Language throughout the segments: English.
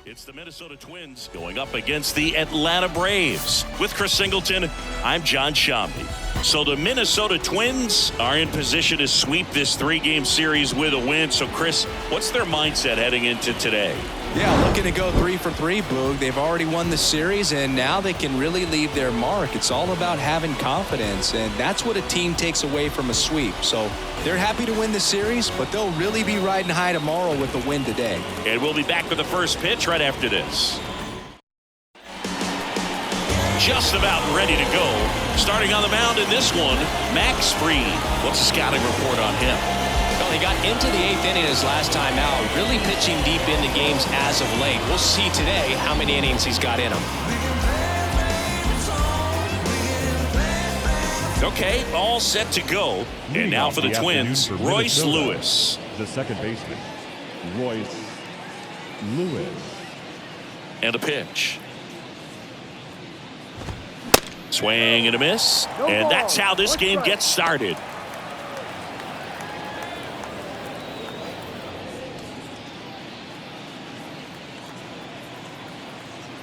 It's the Minnesota Twins going up against the Atlanta Braves. With Chris Singleton, I'm John Shambi. So the Minnesota Twins are in position to sweep this three-game series with a win. So, Chris, what's their mindset heading into today? Yeah, looking to go 3 for 3, Boog. They've already won the series, and now they can really leave their mark. It's all about having confidence, and that's what a team takes away from a sweep. So they're happy to win the series, but they'll really be riding high tomorrow with the win today. And we'll be back with the first pitch right after this. Just about ready to go. Starting on the mound in this one, Max Fried. What's the scouting report on him? Well, he got into the 8th inning his last time out, really pitching deep into games as of late. We'll see today how many innings he's got in him. Okay, all set to go. And now for the Twins, Royce Lewis. The second baseman, Royce Lewis. And a pitch. Swing and a miss. And that's how this game gets started.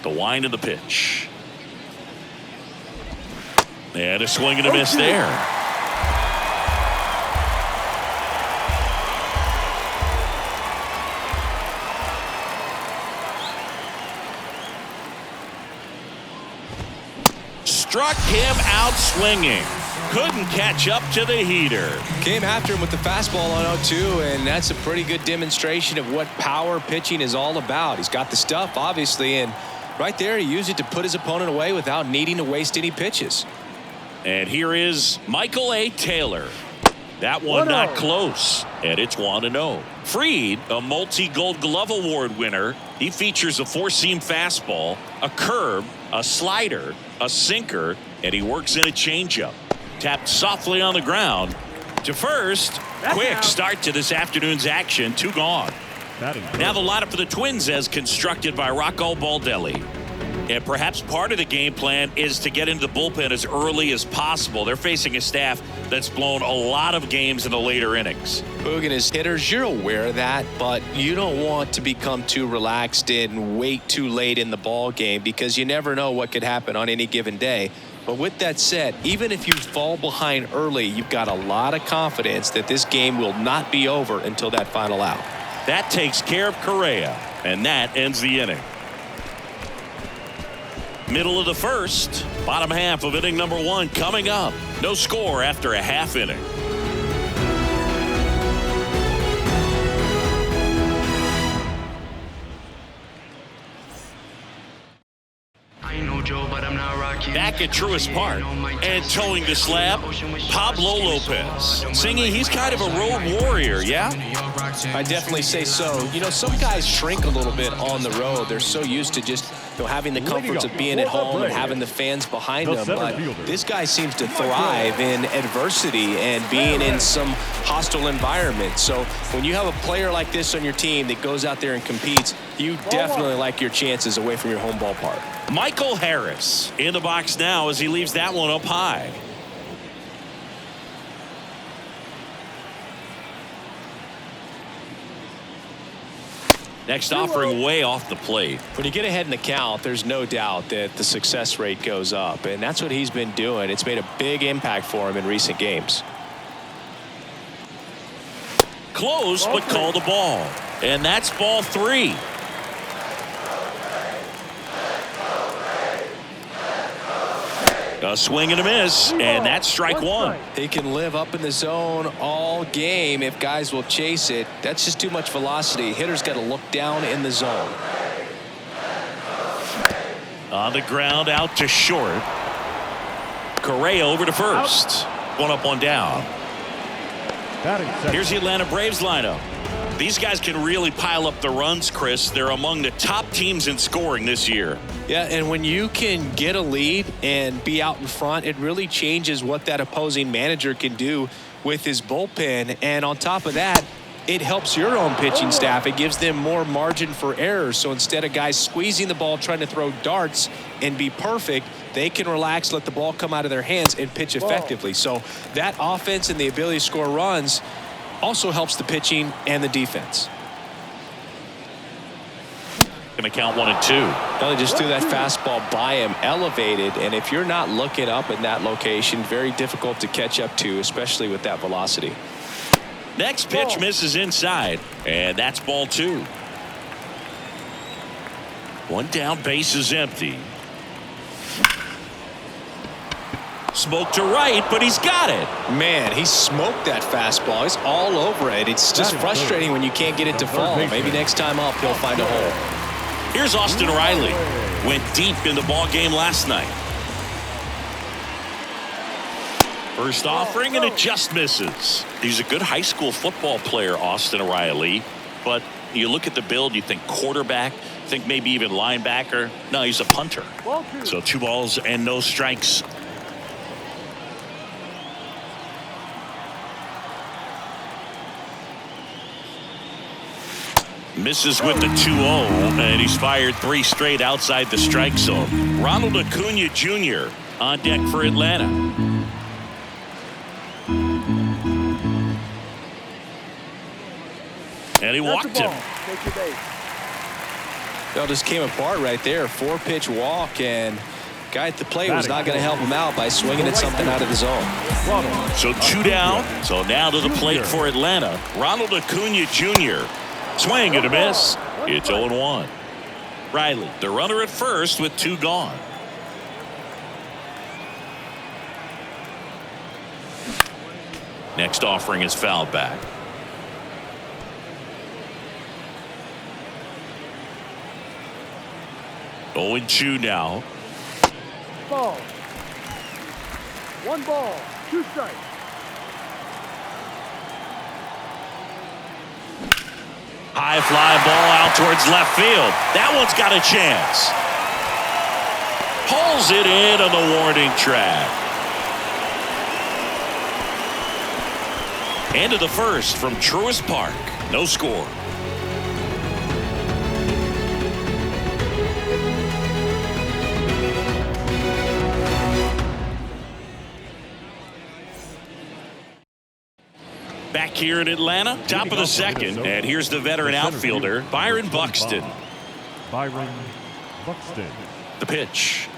The wind of the pitch. And a swing and a miss there. Struck him out swinging. Couldn't catch up to the heater. Came after him with the fastball on 0-2, and that's a pretty good demonstration of what power pitching is all about. He's got the stuff, obviously, and right there he used it to put his opponent away without needing to waste any pitches. And here is Michael A. Taylor. That one not close, and it's 1-0. Fried, a multi-Gold Glove Award winner. He features a four-seam fastball, a curve, a slider, a sinker, and he works in a changeup. Tapped softly on the ground to first. Quick start to this afternoon's action. 2 gone. Now the lineup for the Twins as constructed by Rocco Baldelli. And perhaps part of the game plan is to get into the bullpen as early as possible. They're facing a staff that's blown a lot of games in the later innings. Boog and his hitters, you're aware of that, but you don't want to become too relaxed and wait too late in the ball game because you never know what could happen on any given day. But with that said, even if you fall behind early, you've got a lot of confidence that this game will not be over until that final out. That takes care of Correa, and that ends the inning. Middle of the first, bottom half of inning number 1 coming up. No score after a half inning. Back at Truist Park and towing the slab, Pablo Lopez. Singing, he's kind of a road warrior, yeah? I definitely say so. You know, some guys shrink a little bit on the road. They're so used to just having the comforts of being at home and having the fans behind them. But this guy seems to thrive in adversity and being in some hostile environment. So when you have a player like this on your team that goes out there and competes, you definitely like your chances away from your home ballpark. Michael Harris in the box now as he leaves that one up high. Next offering way off the plate. When you get ahead in the count, there's no doubt that the success rate goes up, and that's what he's been doing. It's made a big impact for him in recent games. Close, but called a ball. And that's ball 3. A swing and a miss, and that's strike 1. He can live up in the zone all game if guys will chase it. That's just too much velocity. Hitter's got to look down in the zone. On the ground, out to short. Correa over to first. 1 up, 1 down. Here's the Atlanta Braves lineup. These guys can really pile up the runs, Chris. They're among the top teams in scoring this year. Yeah, and when you can get a lead and be out in front, it really changes what that opposing manager can do with his bullpen. And on top of that, it helps your own pitching staff. It gives them more margin for error. So instead of guys squeezing the ball, trying to throw darts and be perfect, they can relax, let the ball come out of their hands and pitch effectively. So that offense and the ability to score runs also helps the pitching and the defense. Going to count 1-2. Well, they just threw that fastball by him, elevated, and if you're not looking up in that location, very difficult to catch up to, especially with that velocity. Next pitch misses inside, and that's ball 2. One down, base is empty. Smoke to right, but he's got it. Man, he smoked that fastball. He's all over it. It's just frustrating when you can't get it to fall. Maybe next time up, he'll find a hole. Here's Austin Riley. Went deep in the ball game last night. First offering, and it just misses. He's a good high school football player, Austin Riley. But you look at the build, you think quarterback, think maybe even linebacker. No, he's a punter. So 2 balls and no strikes. Misses with the 2-0, and he's fired 3 straight outside the strike zone. Ronald Acuna Jr. on deck for Atlanta. And he walked him. It just came apart right there. 4-pitch walk, and guy at the plate was not going to help him out by swinging at something out of the zone. So 2 down. So now to the plate for Atlanta. Ronald Acuna Jr. Swing and a miss. It's 0-1. Riley, the runner at first with 2 gone. Next offering is fouled back. Oh, 0-2 now. Ball. 1 ball, 2 strikes. High fly ball out towards left field. That one's got a chance. Pulls it in on the warning track. End of the first from Truist Park. No score. Back here in Atlanta, top of the second, and here's the veteran outfielder, Byron Buxton. Byron Buxton. The pitch.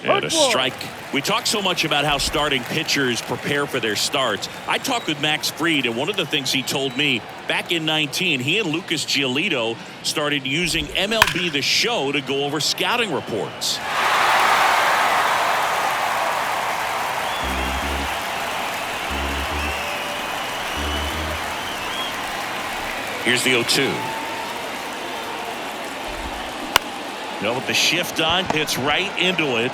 And a strike. We talk so much about how starting pitchers prepare for their starts. I talked with Max Fried, and one of the things he told me back in 19, he and Lucas Giolito started using MLB The Show to go over scouting reports. Here's the 0-2. No, with the shift on, hits right into it.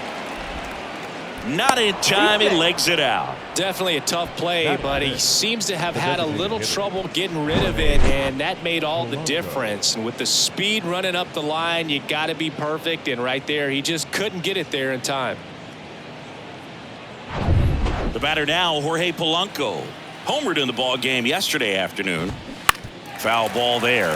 Not in time, he legs it out. Definitely a tough play, but he seems to have had a little trouble getting rid of it, and that made all the difference. And with the speed running up the line, you got to be perfect, and right there, he just couldn't get it there in time. The batter now, Jorge Polanco. Homered in the ball game yesterday afternoon. Foul ball there.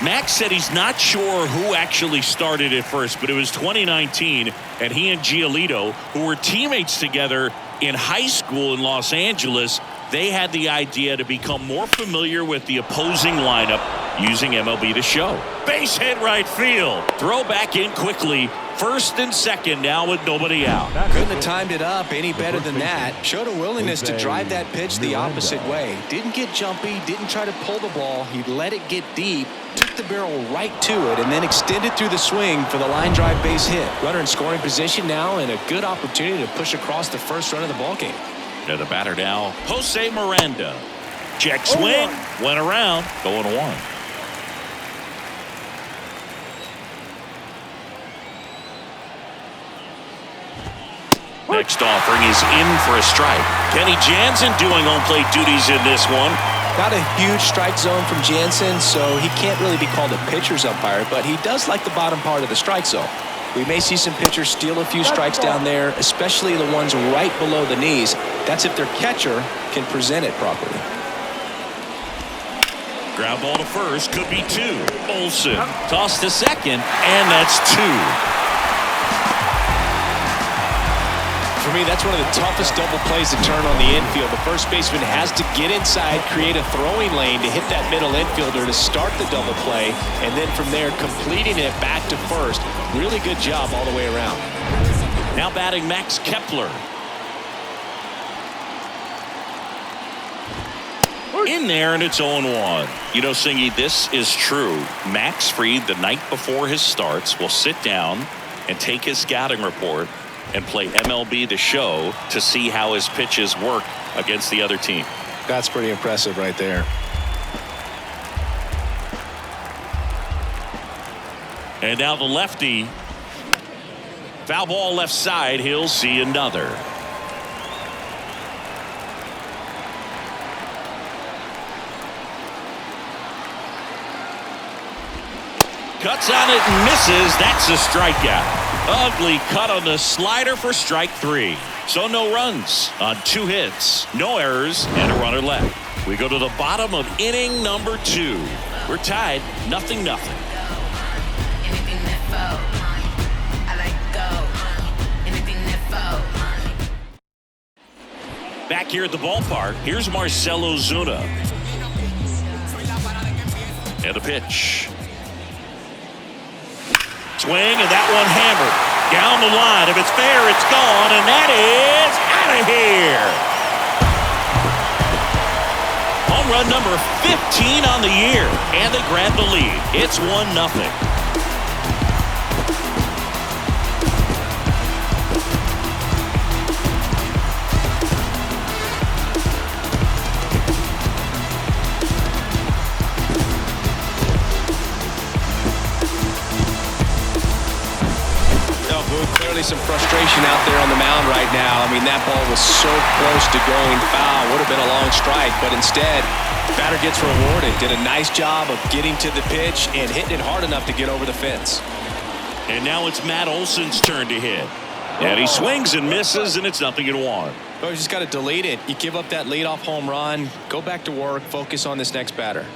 Max said he's not sure who actually started at first, but it was 2019, and he and Giolito, who were teammates together in high school in Los Angeles, they had the idea to become more familiar with the opposing lineup using MLB The Show. Base hit right field. Throw back in quickly. First and second now with nobody out. Couldn't have timed it up any better than that. Showed a willingness to drive that pitch the opposite way. Didn't get jumpy, didn't try to pull the ball. He let it get deep, took the barrel right to it, and then extended through the swing for the line drive base hit. Runner in scoring position now, and a good opportunity to push across the first run of the ball game. Now the batter now, Jose Miranda. Check swing, went around, going 1. Next offering is in for a strike. Kenny Jansen doing home plate duties in this one. Not a huge strike zone from Jansen, so he can't really be called a pitcher's umpire, but he does like the bottom part of the strike zone. We may see some pitchers steal a few strikes down there, especially the ones right below the knees. That's if their catcher can present it properly. Ground ball to first, could be 2. Olsen tossed to second, and that's 2. For me, that's one of the toughest double plays to turn on the infield. The first baseman has to get inside, create a throwing lane to hit that middle infielder to start the double play, and then from there completing it back to first. Really good job all the way around. Now batting Max Kepler. In there, and it's 0-1. You know, Singy, this is true. Max Fried, the night before his starts, will sit down and take his scouting report and play MLB The Show to see how his pitches work against the other team. That's pretty impressive right there. And now the lefty. Foul ball left side. He'll see another. Cuts on it and misses. That's a strikeout. Ugly cut on the slider for strike 3. So no runs on 2 hits, no errors, and a runner left. We go to the bottom of inning number 2. We're tied 0-0. Back here at the ballpark, here's Marcell Ozuna. And the pitch. Swing, and that one hammered down the line. If it's fair, it's gone, and that is out of here. Home run number 15 on the year, and they grab the lead. It's 1-0. Clearly some frustration out there on the mound right now. I mean, that ball was so close to going foul. Would have been a long strike, but instead, batter gets rewarded. Did a nice job of getting to the pitch and hitting it hard enough to get over the fence. And now it's Matt Olson's turn to hit. And he swings and misses, and it's 0-1. Well, you just got to delete it. You give up that leadoff home run, go back to work, focus on this next batter.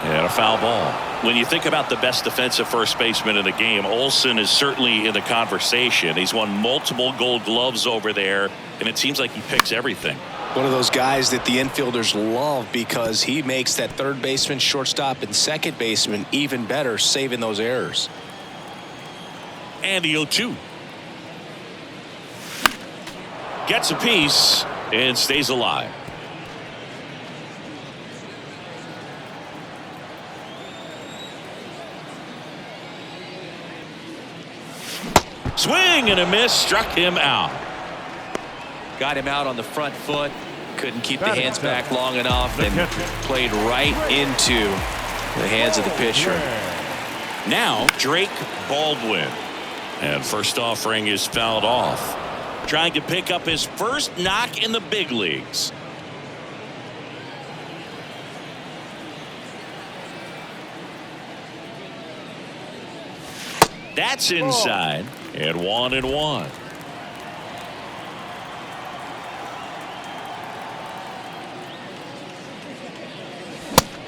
And a foul ball. When you think about the best defensive first baseman in the game, Olson is certainly in the conversation. He's won multiple Gold Gloves over there, and it seems like he picks everything. One of those guys that the infielders love because he makes that third baseman, shortstop, and second baseman even better, saving those errors. And the 0-2. Gets a piece and stays alive. Swing and a miss, struck him out. Got him out on the front foot. Couldn't keep the hands back long enough and played right into the hands of the pitcher. Now Drake Baldwin. And first offering is fouled off. Trying to pick up his first knock in the big leagues. That's inside. And 1-1.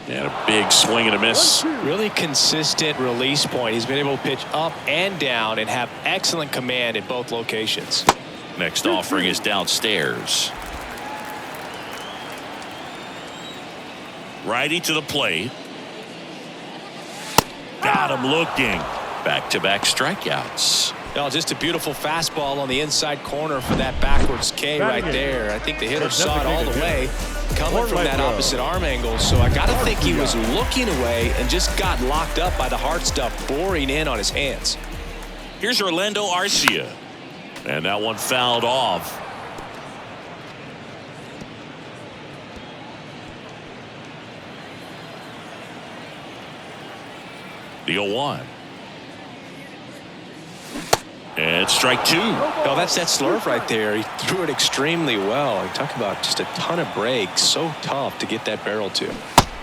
And a big swing and a miss. Really consistent release point. He's been able to pitch up and down and have excellent command in both locations. Next offering is downstairs. Righty to the plate. Got him looking. Back-to-back strikeouts. Oh, just a beautiful fastball on the inside corner for that backwards K right there. I think the hitter saw it all the way coming from that opposite arm angle. So I got to think he was looking away and just got locked up by the hard stuff boring in on his hands. Here's Orlando Arcia. And that one fouled off. The 0-1. And strike 2. Oh, that's that slurve right there. He threw it extremely well. You talk about just a ton of breaks. So tough to get that barrel to.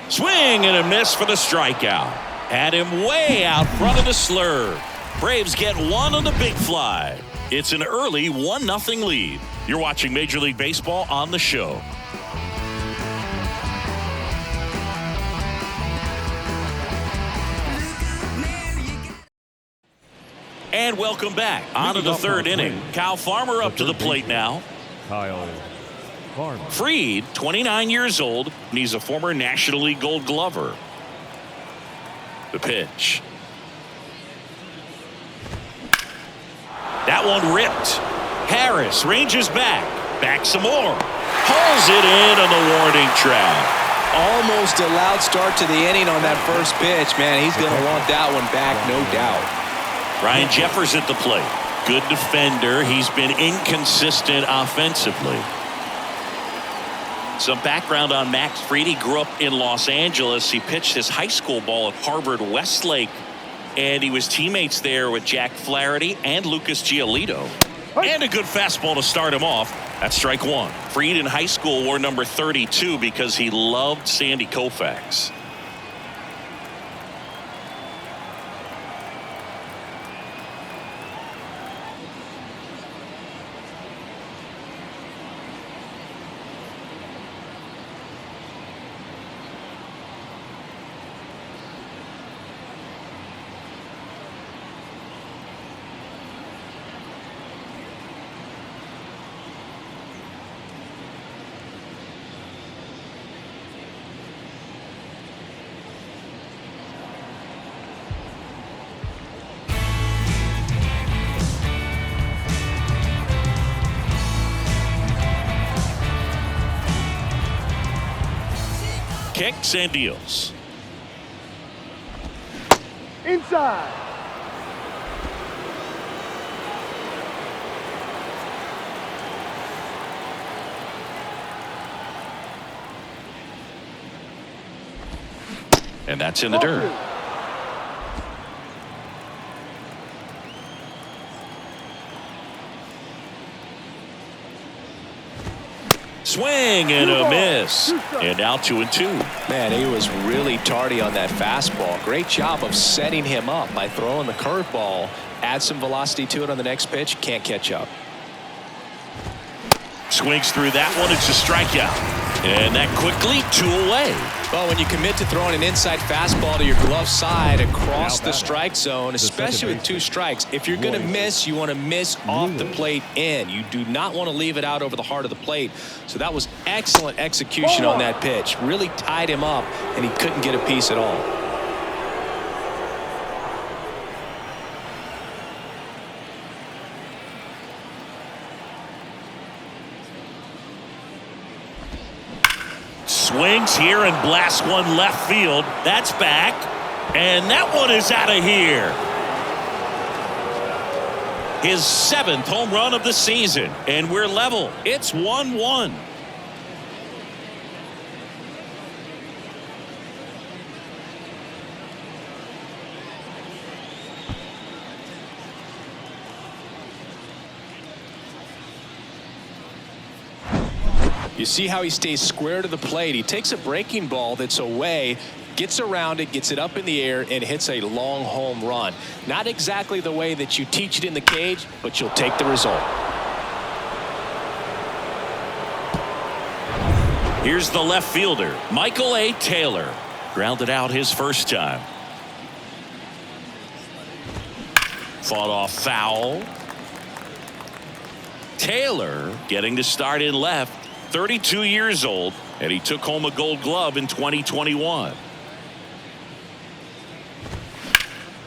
Swing and a miss for the strikeout. Had him way out front of the slurve. Braves get one on the big fly. It's an early 1-0 lead. You're watching Major League Baseball on the show. And welcome back. On to the third inning. Kyle Farmer up to the plate now. Kyle Farmer. Fried, 29 years old, and he's a former National League Gold Glover. The pitch. That one ripped. Harris ranges back. Back some more. Hauls it in on the warning track. Almost a loud start to the inning on that first pitch. Man, he's going to want that one back, no doubt. Ryan Jeffers at the plate. Good defender. He's been inconsistent offensively. Some background on Max Fried. He grew up in Los Angeles. He pitched his high school ball at Harvard Westlake, and he was teammates there with Jack Flaherty and Lucas Giolito. And a good fastball to start him off. That's strike one. Fried in high school wore number 32 because he loved Sandy Koufax. Kicks and deals. Inside. And that's in the dirt. Swing and a miss. And now 2-2. Man, he was really tardy on that fastball. Great job of setting him up by throwing the curveball. Add some velocity to it on the next pitch. Can't catch up. Swings through that one. It's a strikeout. And that quickly 2 away. Well, when you commit to throwing an inside fastball to your glove side across the strike zone, especially with 2 strikes, if you're going to miss, you want to miss off the plate in. You do not want to leave it out over the heart of the plate. So that was excellent execution on that pitch. Really tied him up, and he couldn't get a piece at all. Swings here and blasts one left field. That's back. And that one is out of here. His 7th home run of the season. And we're level. It's 1-1. You see how he stays square to the plate. He takes a breaking ball that's away, gets around it, gets it up in the air, and hits a long home run. Not exactly the way that you teach it in the cage, but you'll take the result. Here's the left fielder, Michael A. Taylor. Grounded out his first time. Fought off foul. Taylor getting the start in left. 32 years old, and he took home a Gold Glove in 2021.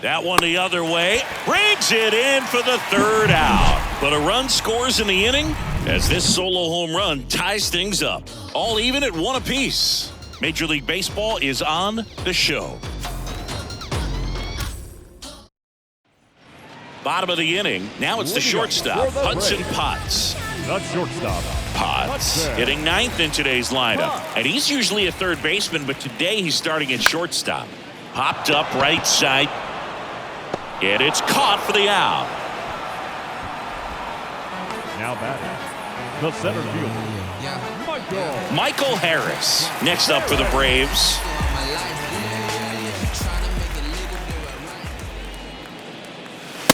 That one the other way. Brings it in for the 3rd out. But a run scores in the inning as this solo home run ties things up. All even at 1 apiece. Major League Baseball is on the show. Bottom of the inning. Now it's the shortstop, Hudson Potts. That's shortstop. Potts hitting 9th in today's lineup. And he's usually a third baseman, but today he's starting at shortstop. Hopped up right side. And it's caught for the out. Now batting, the center fielder, Michael Harris. Next up for the Braves.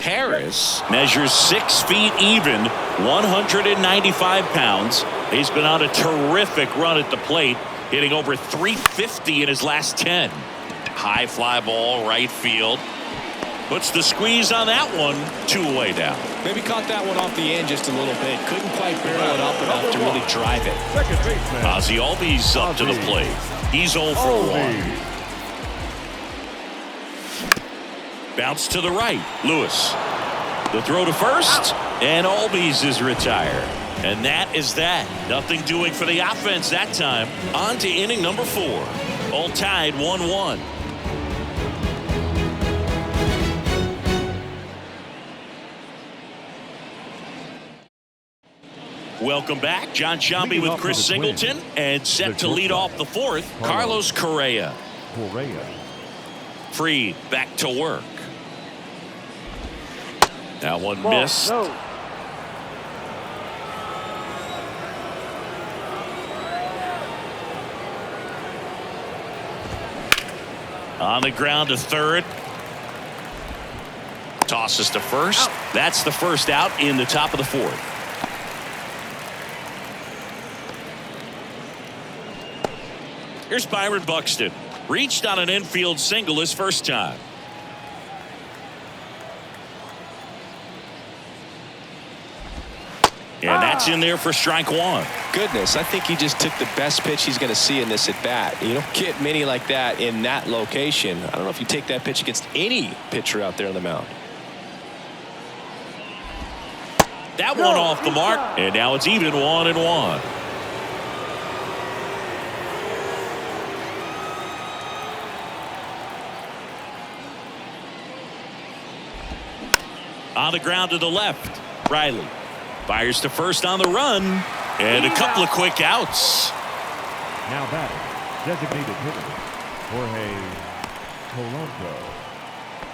Harris measures 6 feet even, 195 pounds. He's been on a terrific run at the plate, hitting over 350 in his last 10. High fly ball, right field. Puts the squeeze on that one. 2 away now. Maybe caught that one off the end just a little bit. Couldn't quite barrel it up enough to really drive it. Second baseman. Ozzie Albies up to the plate. He's 0 for 1. Bounce to the right. Lewis. The throw to first. And Albies is retired. And that is that. Nothing doing for the offense that time. On to inning number 4. All tied 1-1. Welcome back. John Sciambi with Chris Singleton. And set to lead off the 4th, Carlos Correa. Fried back to work. That one missed. No. On the ground to third. Tosses to first. That's the first out in the top of the 4th. Here's Byron Buxton. Reached on an infield single his first time. And that's in there for strike 1. Goodness, I think he just took the best pitch he's going to see in this at bat. You don't get many like that in that location. I don't know if you take that pitch against any pitcher out there on the mound. That one off the mark, and now it's even 1-1. On the ground to the left, Riley fires to first on the run, and a couple of quick outs. Now batting, designated hitter, Jorge Polanco.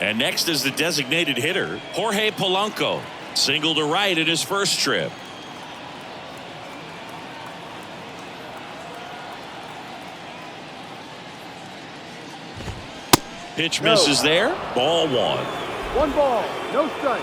And next is the designated hitter, Jorge Polanco. Single to right in his first trip. Pitch misses there. Ball 1. 1 ball, no strike.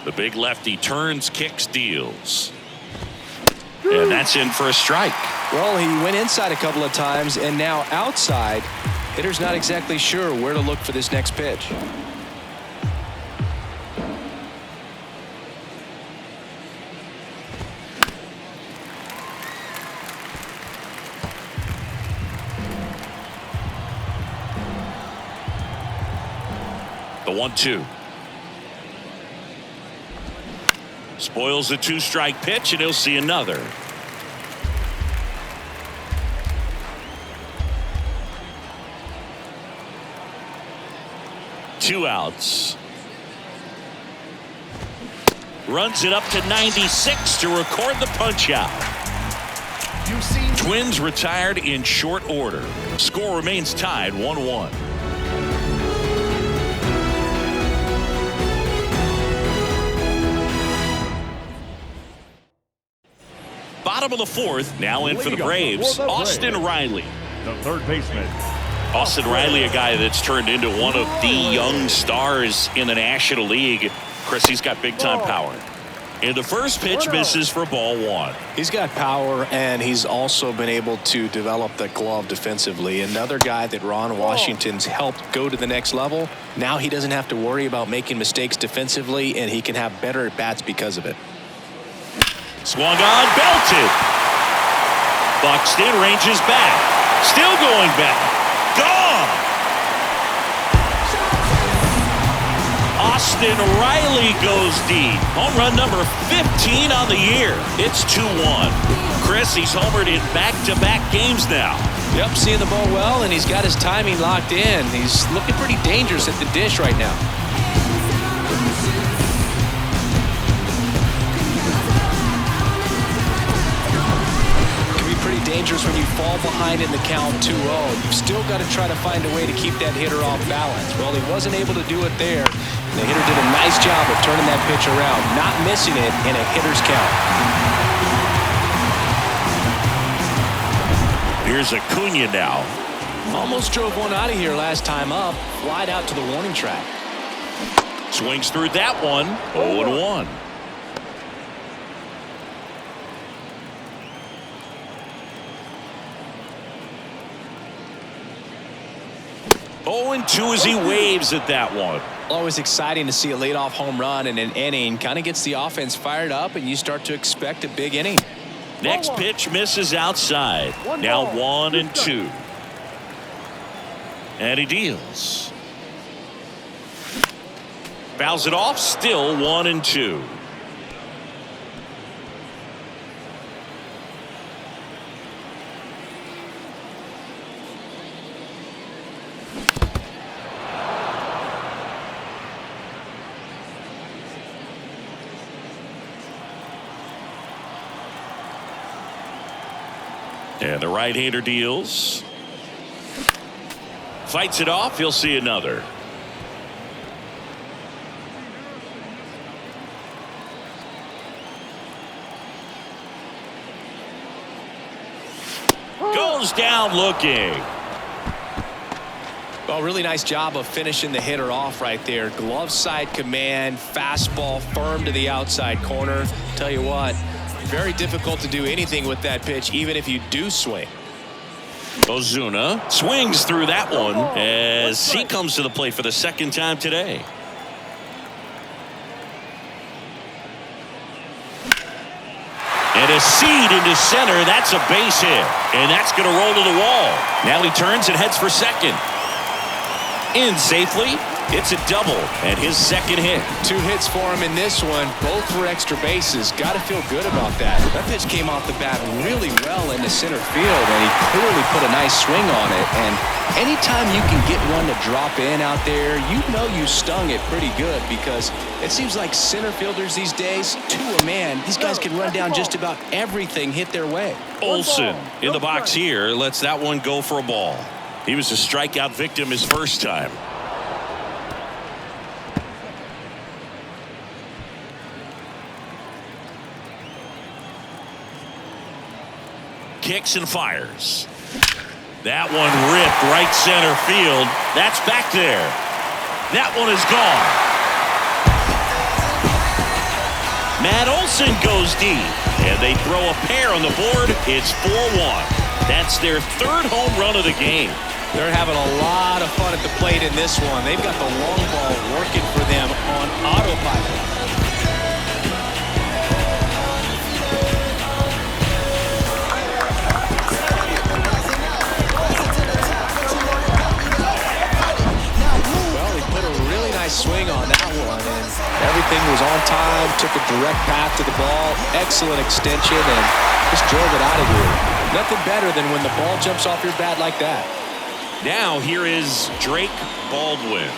The big lefty turns, kicks, deals. And that's in for a strike. Well, he went inside a couple of times, and now outside. Hitter's not exactly sure where to look for this next pitch. The 1-2. Spoils the 2-strike pitch, and he'll see another. Two outs. Runs it up to 96 to record the punch out. Twins retired in short order. Score remains tied 1-1. Bottom of the 4th, now in for the Braves, Austin Riley. The third baseman. Austin Riley, a guy that's turned into one of the young stars in the National League. Chris, he's got big-time power. And the first pitch misses for ball 1. He's got power, and he's also been able to develop the glove defensively. Another guy that Ron Washington's helped go to the next level. Now he doesn't have to worry about making mistakes defensively, and he can have better at-bats because of it. Swung on, belted. Buxton ranges back. Still going back. Gone. Austin Riley goes deep. Home run number 15 on the year. It's 2-1. Chris, he's homered in back-to-back games now. Yep, seeing the ball well, and he's got his timing locked in. He's looking pretty dangerous at the dish right now. Dangerous when you fall behind in the count 2-0. You've still got to try to find a way to keep that hitter off balance. Well, he wasn't able to do it there. The hitter did a nice job of turning that pitch around, not missing it in a hitter's count. Here's Acuna now. Almost drove one out of here last time up. Flied out to the warning track. Swings through that one. 0-1. Two as he waves at that one. Always exciting to see a leadoff home run in an inning. Kind of gets the offense fired up, and you start to expect a big inning. Next pitch misses outside. Now 1-2. And he deals. Fouls it off. Still 1-2. And the right-hander deals. Fights it off. He'll see another. Goes down looking. Well, really nice job of finishing the hitter off right there. Glove side command, fastball firm to the outside corner. Tell you what, very difficult to do anything with that pitch, even if you do swing. Ozuna swings through that one as he comes to the plate for the second time today. And a seed into center. That's a base hit. And that's going to roll to the wall. Now he turns and heads for second. In safely. It's a double and his second hit. 2 hits for him in this one. Both were extra bases. Got to feel good about that. That pitch came off the bat really well into center field, and he clearly put a nice swing on it. And anytime you can get one to drop in out there, you know you stung it pretty good, because it seems like center fielders these days, to a man, these guys can run down just about everything hit their way. Olsen in the box here lets that one go for a ball. He was a strikeout victim his first time. Kicks and fires. That one ripped right center field. That's back there. That one is gone. Matt Olson goes deep, and they throw a pair on the board. It's 4-1. That's their third home run of the game. They're having a lot of fun at the plate in this one. They've got the long ball working for them on autopilot. Swing on that one, and everything was on time. Took a direct path to the ball, excellent extension, and just drove it out of here. Nothing better than when the ball jumps off your bat like that. Now here is Drake Baldwin,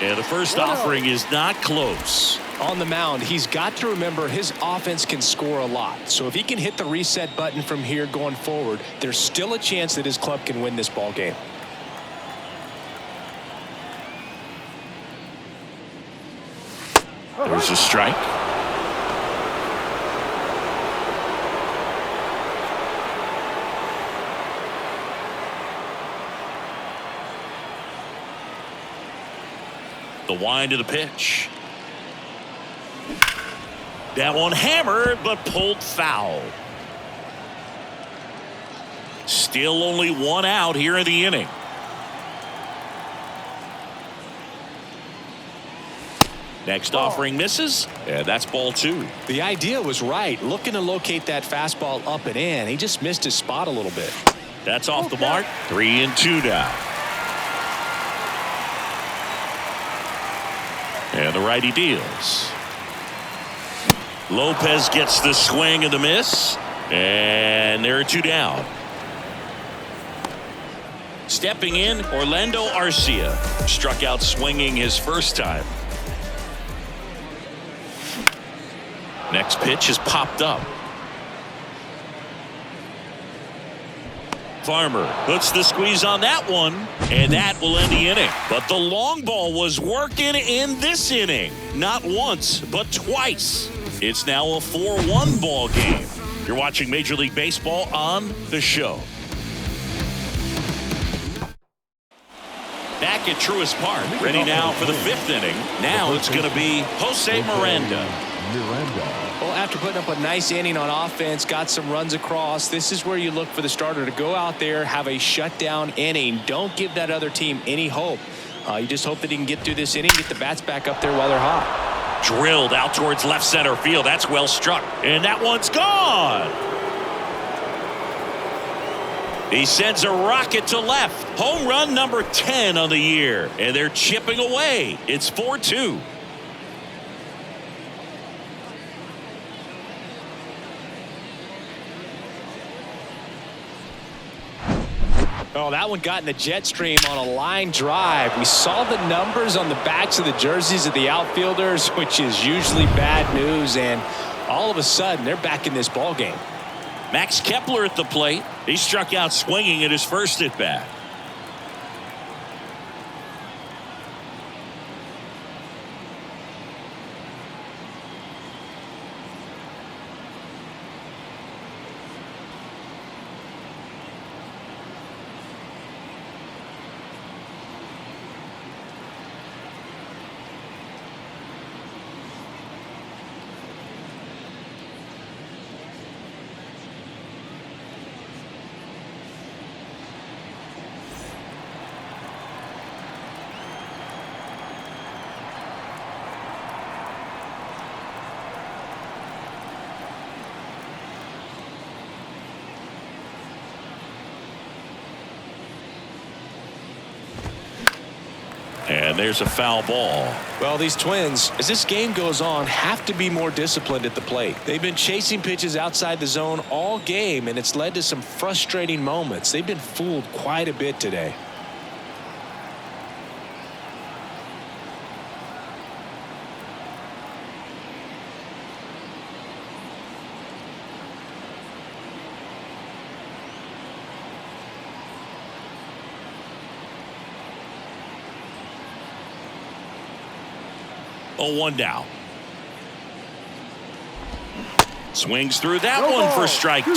and the first offering is not close. On the mound, he's got to remember his offense can score a lot, so if he can hit the reset button from here going forward, there's still a chance that his club can win this ball game. There's a strike. The wind of the pitch. That one hammered but pulled foul. Still only one out here in the inning. Next offering misses, and that's ball 2. The idea was right, looking to locate that fastball up and in. He just missed his spot a little bit. That's off the mark. 3-2 now. And the righty deals. Lopez gets the swing and the miss, and there are 2 down. Stepping in, Orlando Arcia. Struck out swinging his first time. Next pitch is popped up. Farmer puts the squeeze on that one, and that will end the inning. But the long ball was working in this inning. Not once, but twice. It's now a 4-1 ball game. You're watching Major League Baseball on The Show. Back at Truist Park, ready now for the 5th inning. Now it's going to be Jose Miranda. Well, after putting up a nice inning on offense, got some runs across, this is where you look for the starter to go out there, have a shutdown inning. Don't give that other team any hope. You just hope that he can get through this inning, get the bats back up there while they're hot. Drilled out towards left center field. That's well struck. And that one's gone. He sends a rocket to left. Home run number 10 on the year. And they're chipping away. It's 4-2. Oh, that one got in the jet stream on a line drive. We saw the numbers on the backs of the jerseys of the outfielders, which is usually bad news. And all of a sudden, they're back in this ball game. Max Kepler at the plate. He struck out swinging at his first at bat. And there's a foul ball. Well, these Twins, as this game goes on, have to be more disciplined at the plate. They've been chasing pitches outside the zone all game, and it's led to some frustrating moments. They've been fooled quite a bit today. Oh, 1 down. Swings through that one for strike 2.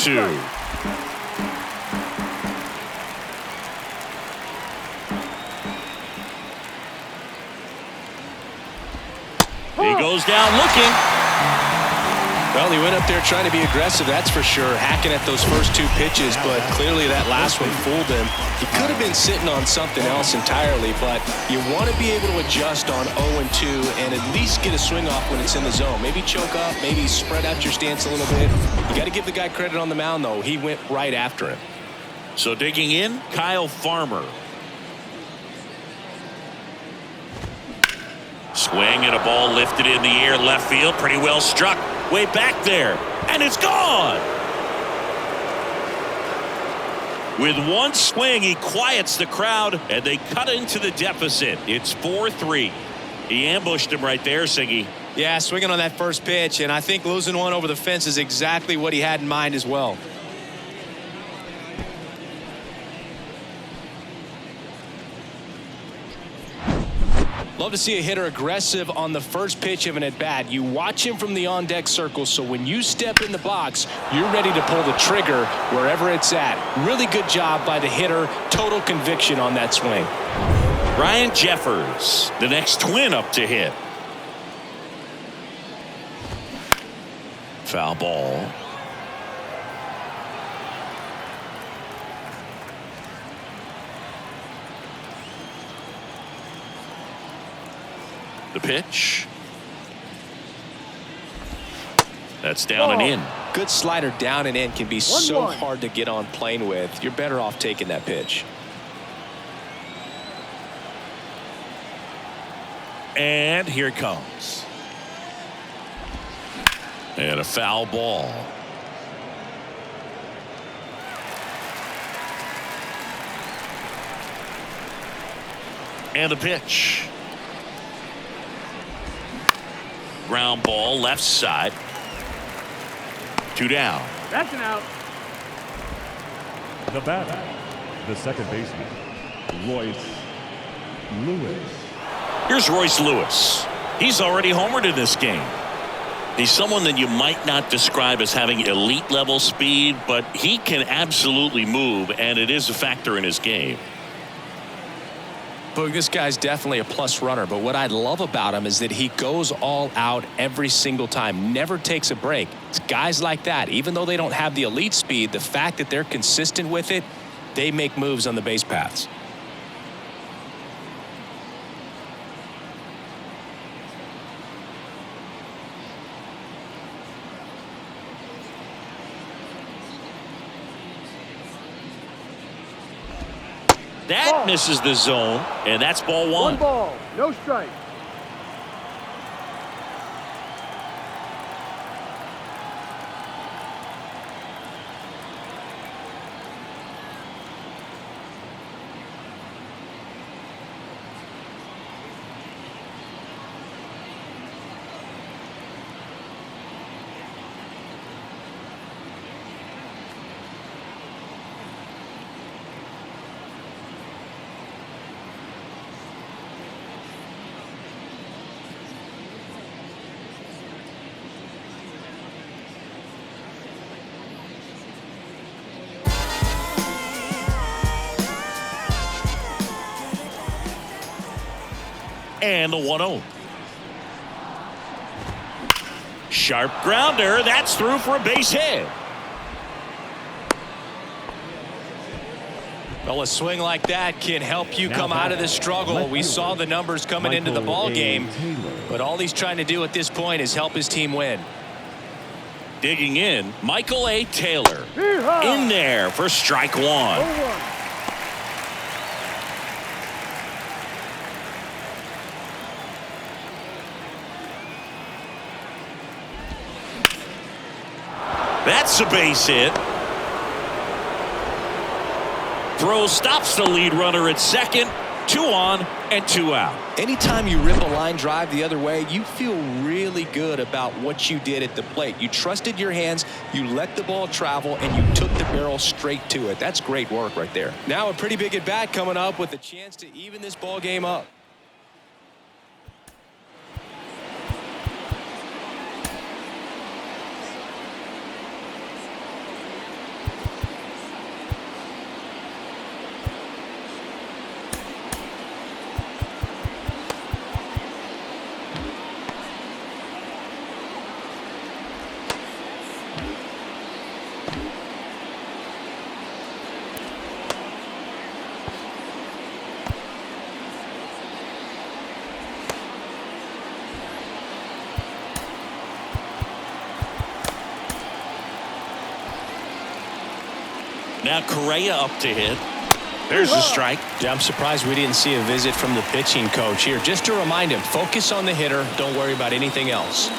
He goes down looking. Well, he went up there trying to be aggressive, that's for sure, hacking at those first 2 pitches, but clearly that last one fooled him. He could have been sitting on something else entirely, but you want to be able to adjust on 0-2 and at least get a swing off when it's in the zone. Maybe choke up, maybe spread out your stance a little bit. You got to give the guy credit on the mound, though. He went right after him. So digging in, Kyle Farmer. Swing and a ball lifted in the air, left field, pretty well struck. Way back there, and it's gone. With one swing, he quiets the crowd, and they cut into the deficit. It's 4-3. He ambushed him right there, Siggy. Yeah, swinging on that first pitch, and I think losing one over the fence is exactly what he had in mind as well. Love to see a hitter aggressive on the first pitch of an at-bat. You watch him from the on-deck circle, so when you step in the box, you're ready to pull the trigger wherever it's at. Really good job by the hitter. Total conviction on that swing. Ryan Jeffers, the next Twin up to hit. Foul ball. The pitch. That's down and in. Good slider down and in can be so hard to get on plane with. You're better off taking that pitch. And here it comes. And a foul ball. And the pitch. Ground ball left side. 2 down. That's an out. The batter, the second baseman, Royce Lewis. Here's Royce Lewis. He's already homered in this game. He's someone that you might not describe as having elite level speed, but he can absolutely move, and it is a factor in his game. Boog, this guy's definitely a plus runner, but what I love about him is that he goes all out every single time, never takes a break. It's guys like that, even though they don't have the elite speed, the fact that they're consistent with it, they make moves on the base paths. That misses the zone, and that's ball one. One ball, no strike. And the 1-0. Sharp grounder. That's through for a base hit. Well, a swing like that can help you Now come out of batting, the struggle. left We field, saw the numbers coming into the Michael ball A. game, Taylor. but all he's trying to do at this point is help his team win. Digging in, Michael A. Taylor. Yeehaw! In there for strike one. 0-1. That's a base hit. Throw stops the lead runner at second. 2 on and 2 out. Anytime you rip a line drive the other way, you feel really good about what you did at the plate. You trusted your hands, you let the ball travel, and you took the barrel straight to it. That's great work right there. Now a pretty big at bat coming up with a chance to even this ball game up. Now Correa up to hit. There's a strike. Yeah, I'm surprised we didn't see a visit from the pitching coach here. Just to remind him, focus on the hitter. Don't worry about anything else.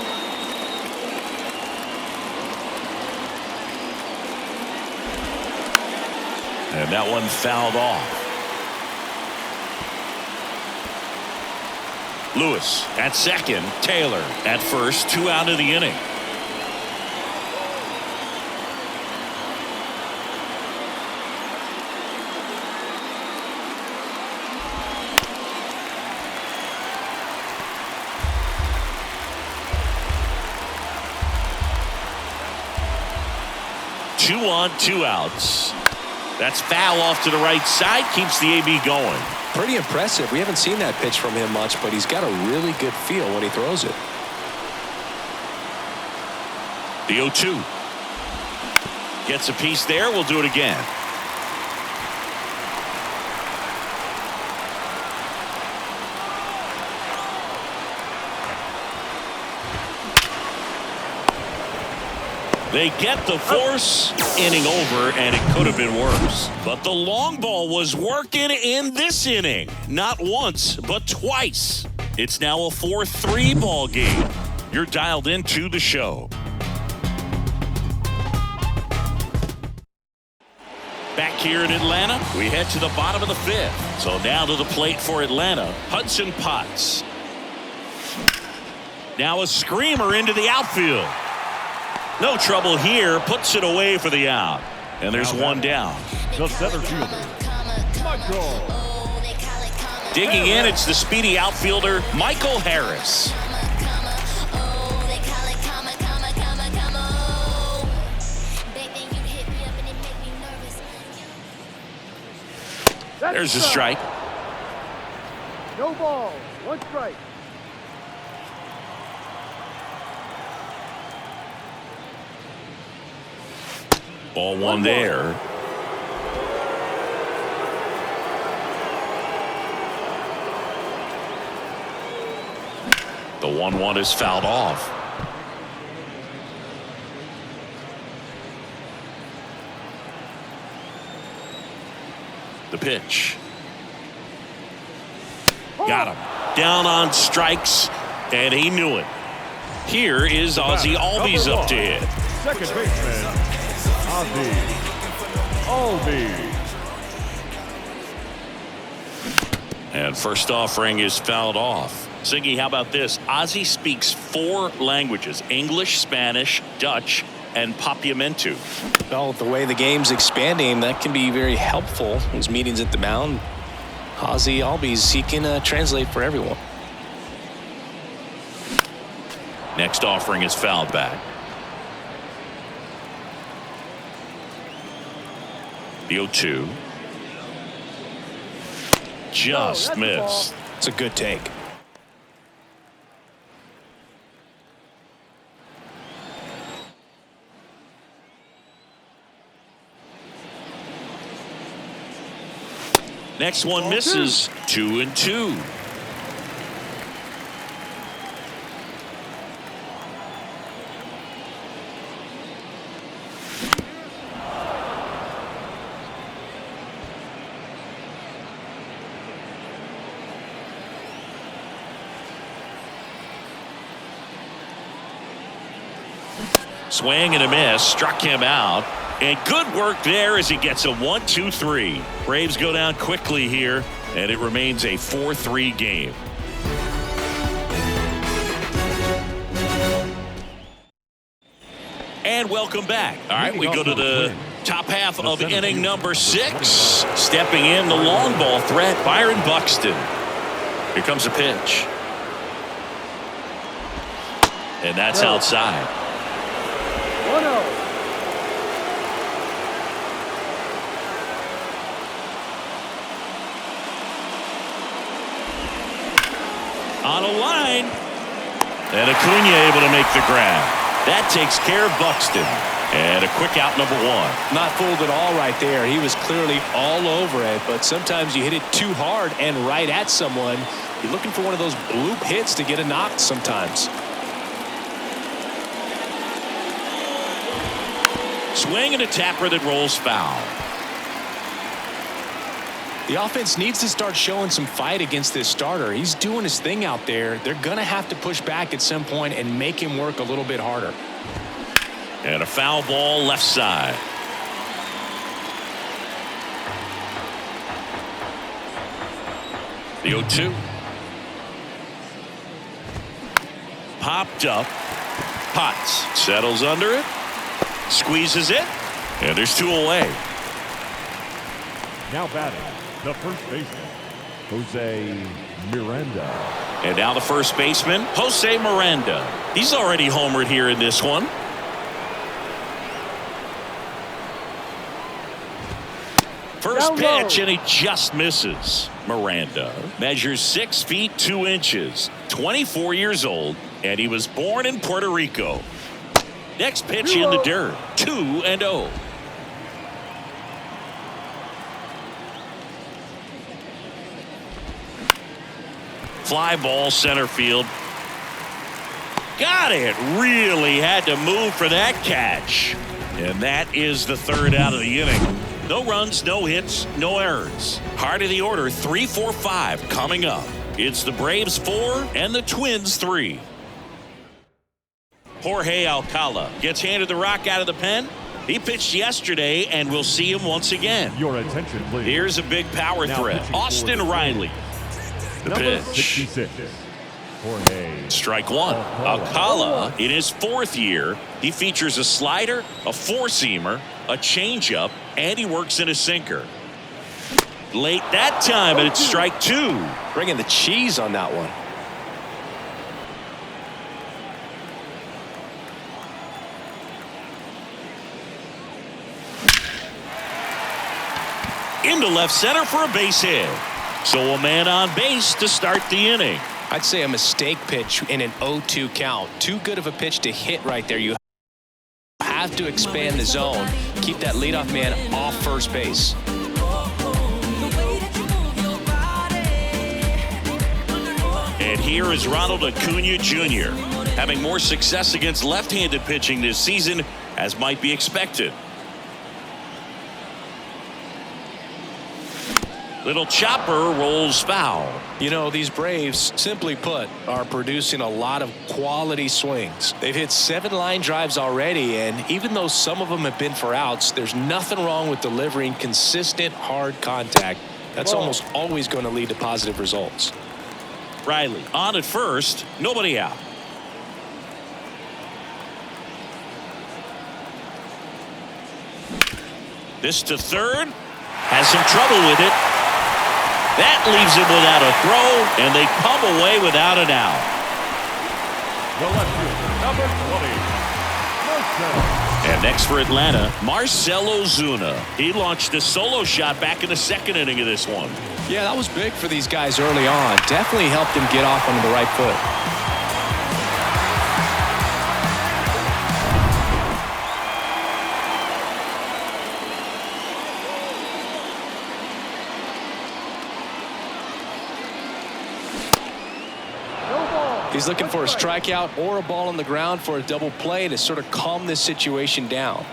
And that one fouled off. Lewis at second. Taylor at first. 2 out of the inning. Two on, 2 outs. That's foul off to the right side. Keeps the AB going. Pretty impressive. We haven't seen that pitch from him much, but he's got a really good feel when he throws it. The 0-2. Gets a piece there. We'll do it again. They get the force. Inning over, and it could have been worse. But the long ball was working in this inning. Not once, but twice. It's now a 4-3 ball game. You're dialed into the show. Back here in Atlanta, we head to the bottom of the 5th. So now to the plate for Atlanta, Hudson Potts. Now a screamer into the outfield. No trouble here, puts it away for the out. And there's one down. The center fielder, Michael. Digging in, it's the speedy outfielder, Michael Harris. There's a strike. No ball. One strike. Ball one there. The 1-1 is fouled off. The pitch. Got him. Down on strikes, and he knew it. Here is Ozzie Albies up to hit. Second baseman, Ozzie Albies. And first offering is fouled off. Ziggy, how about this? Ozzie speaks 4 languages: English, Spanish, Dutch, and Papiamentu. Well, with the way the game's expanding, that can be very helpful. Those meetings at the mound, Ozzie Albies, he can translate for everyone. Next offering is fouled back. The 0-2. Just missed. It's a good take. Next one misses. 2-2. Swing and a miss, struck him out. And good work there as he gets a 1-2-3. Braves go down quickly here, and it remains a 4-3 game. And welcome back. All right, we go to the top half of inning number 6. Stepping in, the long ball threat, Byron Buxton. Here comes a pitch. And that's outside. 1-0. On a line, and Acuna able to make the grab. That takes care of Buxton, and a quick out, number 1. Not fooled at all right there. He was clearly all over it, but sometimes you hit it too hard and right at someone. You're looking for one of those bloop hits to get a knock sometimes. Swing and a tapper that rolls foul. The offense needs to start showing some fight against this starter. He's doing his thing out there. They're going to have to push back at some point and make him work a little bit harder. And a foul ball left side. The 0-2. Popped up. Potts settles under it. Squeezes it. And there's 2 away. Now batting, the first baseman, Jose Miranda. And now the first baseman, Jose Miranda. He's already homered here in this one. First pitch, and he just misses. Miranda measures 6 feet 2 inches, 24 years old, and he was born in Puerto Rico. Next pitch in the dirt, 2-0. Fly ball center field. Got it. Really had to move for that catch. And that is the 3rd out of the inning. No runs, no hits, no errors. Heart of the order, 3-4-5 coming up. It's the Braves 4 and the Twins 3. Jorge Alcala gets handed the rock out of the pen. He pitched yesterday, and we'll see him once again. Your attention, please. Here's a big power threat. Austin Riley. The pitch. 66. Jorge. Strike 1. Alcala, in his 4th year, he features a slider, a 4-seamer, a changeup, and he works in a sinker. Late that time, and it's strike 2. Bringing the cheese on that one. Into left center for a base hit. So a man on base to start the inning. I'd say a mistake pitch in an 0-2 count. Too good of a pitch to hit right there. You have to expand the zone. Keep that leadoff man off first base. And here is Ronald Acuna Jr. having more success against left-handed pitching this season, as might be expected. Little chopper rolls foul. You know, these Braves, simply put, are producing a lot of quality swings. They've hit 7 line drives already, and even though some of them have been for outs, there's nothing wrong with delivering consistent, hard contact. That's almost always going to lead to positive results. Riley on at first, nobody out. This to third, has some trouble with it. That leaves him without a throw, and they come away without an out. The left fielder, number 20, Marcell. And next for Atlanta, Marcell Ozuna. He launched a solo shot back in the second inning of this one. Yeah, that was big for these guys early on. Definitely helped them get off on the right foot. He's looking for a strikeout or a ball on the ground for a double play to sort of calm this situation down.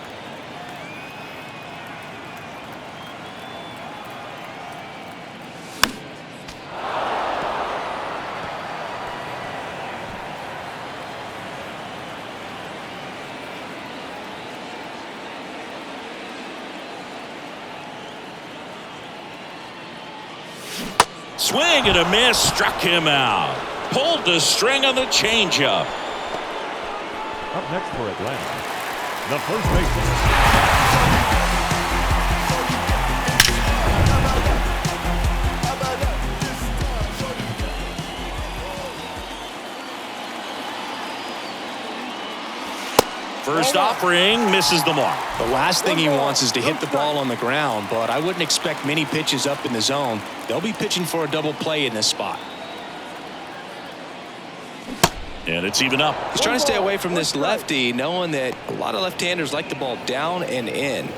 Swing and a miss, struck him out. Pulled the string on the changeup. Up next for Atlanta, the first baseman. First offering misses the mark. The last thing he wants is to hit the ball on the ground, but I wouldn't expect many pitches up in the zone. They'll be pitching for a double play in this spot. And it's even up. He's trying to stay away from this lefty, knowing that a lot of left-handers like the ball down and in.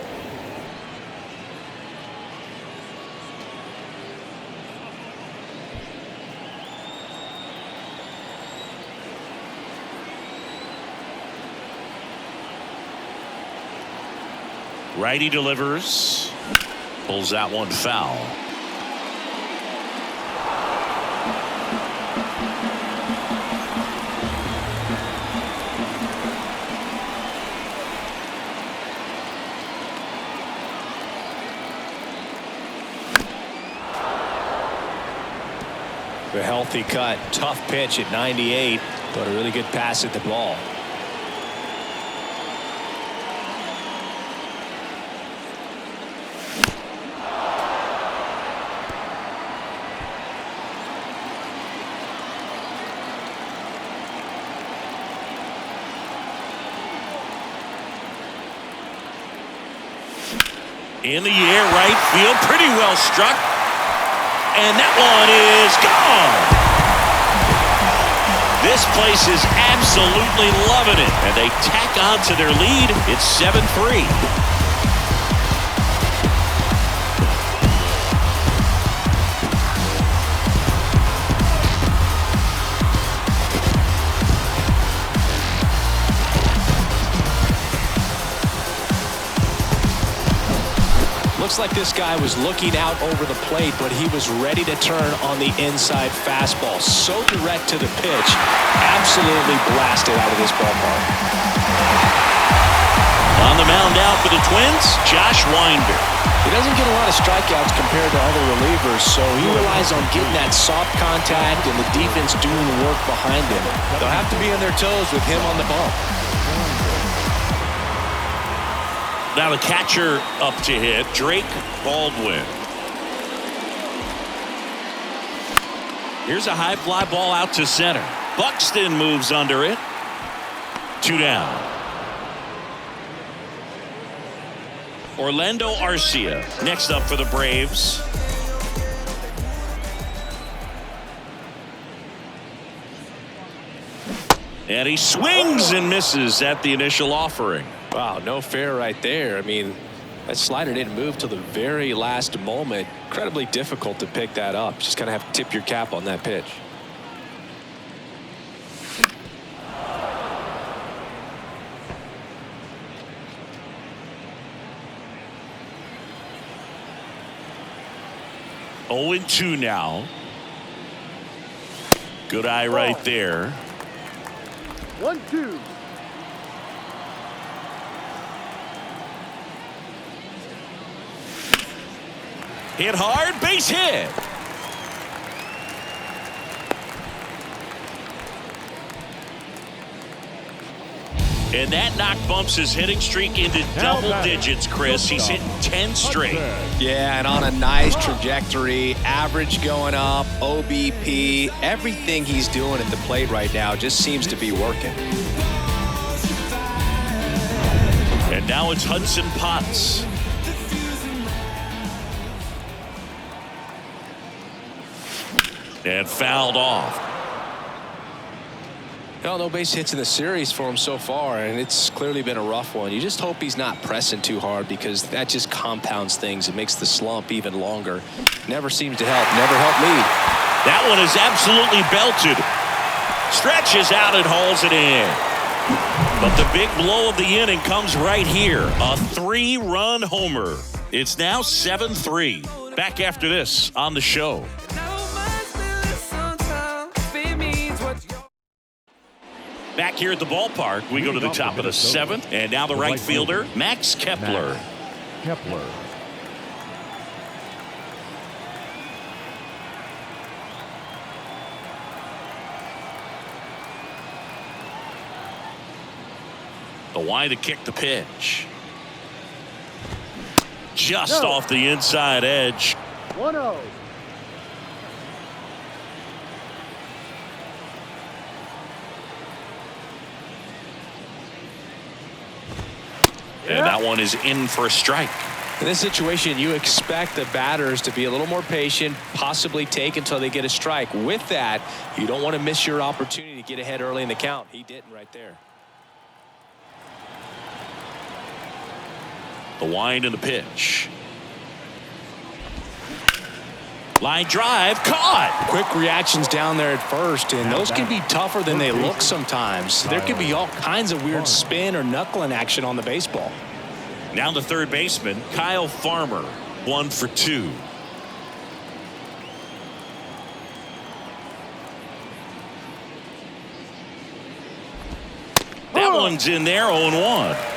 Righty delivers. Pulls that one foul. A healthy cut, tough pitch at 98, but a really good pass at the ball. In the air, right field, pretty well struck. And that one is gone. This place is absolutely loving it. And they tack on to their lead. It's 7-3. Looks like this guy was looking out over the plate, but he was ready to turn on the inside fastball. So direct to the pitch. Absolutely blasted out of this ballpark. On the mound out for the Twins, Josh Winder. He doesn't get a lot of strikeouts compared to other relievers, so he relies on getting that soft contact and the defense doing the work behind him. They'll have to be on their toes with him on the bump. Now the catcher up to hit, Drake Baldwin. Here's a high fly ball out to center. Buxton moves under it. 2 down. Orlando Arcia next up for the Braves. And he swings and misses at the initial offering. Wow, no fair right there. I mean, that slider didn't move till the very last moment. Incredibly difficult to pick that up. Just kind of have to tip your cap on that pitch. Oh and 2 now. Good eye right there. 1-2. Hit hard, base hit. And that knock bumps his hitting streak into double digits, Chris. He's hitting 10 straight. Yeah, and on a nice trajectory, average going up, OBP, everything he's doing at the plate right now just seems to be working. And now it's Hudson Potts. And fouled off. Well, no base hits in the series for him so far, and it's clearly been a rough one. You just hope he's not pressing too hard because that just compounds things. It makes the slump even longer. Never seems to help. Never helped me. That one is absolutely belted. Stretches out and hauls it in. But the big blow of the inning comes right here. A 3-run homer. It's now 7-3. Back after this on the show. Back here at the ballpark, we go to the top of the 7th, and now the right fielder, Max Kepler. Kepler. The wide to kick the pitch. Just off the inside edge. 1-0. And that one is in for a strike. In this situation, you expect the batters to be a little more patient, possibly take until they get a strike. With that, you don't want to miss your opportunity to get ahead early in the count. He didn't right there. The wind and the pitch. Line drive, caught. Quick reactions down there at first, and those can be tougher than they look sometimes. There could be all kinds of weird spin or knuckling action on the baseball. Now the third baseman, Kyle Farmer, 1 for 2. That one's in there, 0-1.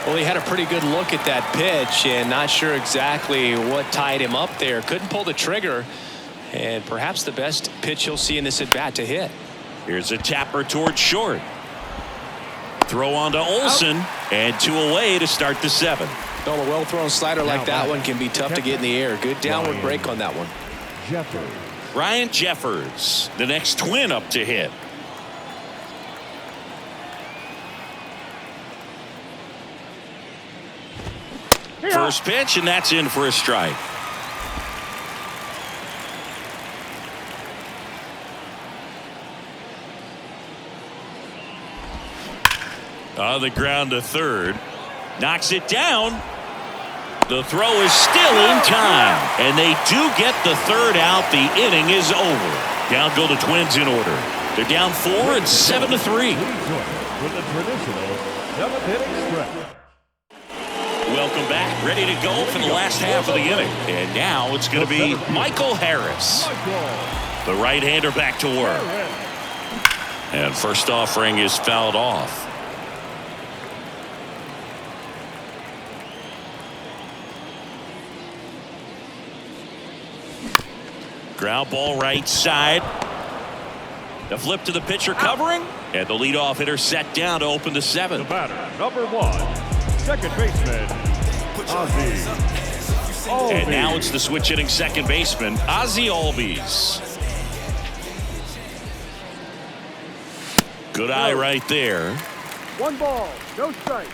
Well, he had a pretty good look at that pitch and not sure exactly what tied him up there. Couldn't pull the trigger, and perhaps the best pitch he'll see in this at-bat to hit. Here's a tapper towards short. Throw on to Olsen, and 2 away to start the 7th. Well, a well-thrown slider like that one can be tough to get in the air. Good downward break on that one. Jeffers. Ryan Jeffers, the next twin up to hit. First pitch, and that's in for a strike. On the ground to third. Knocks it down. The throw is still in time. And they do get the third out. The inning is over. Down go the Twins in order. They're down 4 and 7-3. With a traditional 7th-inning stretch. Welcome back. Ready to go for the last half of the inning. And now it's going to be Michael Harris. The right-hander back to work. And first offering is fouled off. Ground ball right side. The flip to the pitcher covering. And the leadoff hitter set down to open the 7th. The batter, number 1, second baseman, Ozzie Albies. And now it's the switch hitting second baseman, Ozzie Albies. Good eye right there. 1 ball, no strike.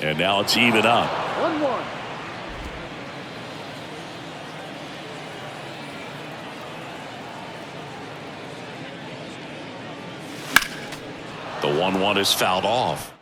And now it's even up. 1-1. The 1-1 is fouled off.